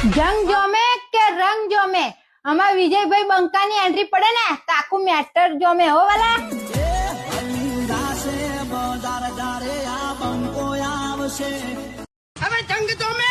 જંગ જોમે કે રંગ જોમે આમાં વિજયભાઈ બંકાની એન્ટ્રી પડે ને તો આખું મેટર જોમે હો વાલા હવે જંગ જોમે